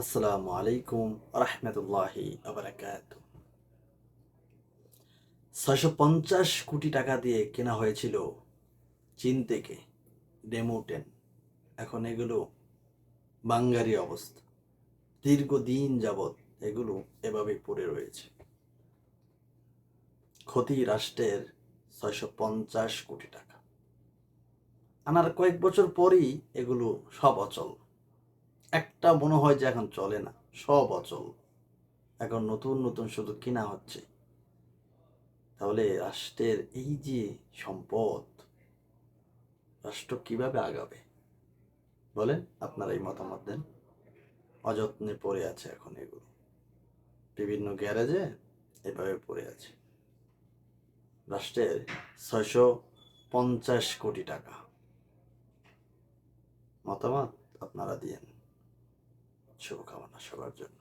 আসসালামু আলাইকুম রহমতুল্লাহি আবরাকাত। ৬৫০ কোটি টাকা দিয়ে কেনা হয়েছিল চীন থেকে ডেমো 10। এখন এগুলো বাঙ্গারি অবস্থা। দীর্ঘদিন যাবৎ এগুলো এভাবে পড়ে রয়েছে। ক্ষতি রাষ্ট্রের ৬৫০ কোটি টাকা। আনার কয়েক বছর পরই এগুলো সব অচল। একটা মনে হয় যে এখন চলে না, সব অচল। এখন নতুন নতুন শুধু কিনা হচ্ছে। তাহলে রাষ্ট্রের এই যে সম্পদ, রাষ্ট্র কিভাবে আগাবে বলেন? আপনারা এই মতামত দেন। অযত্নে পড়ে আছে এখন এগুলো, বিভিন্ন গ্যারেজে এভাবে পড়ে আছে। রাষ্ট্রের ৬৫০ কোটি টাকা। মতামত আপনারা দিয়েন। শুভকামনা সবার জন্য।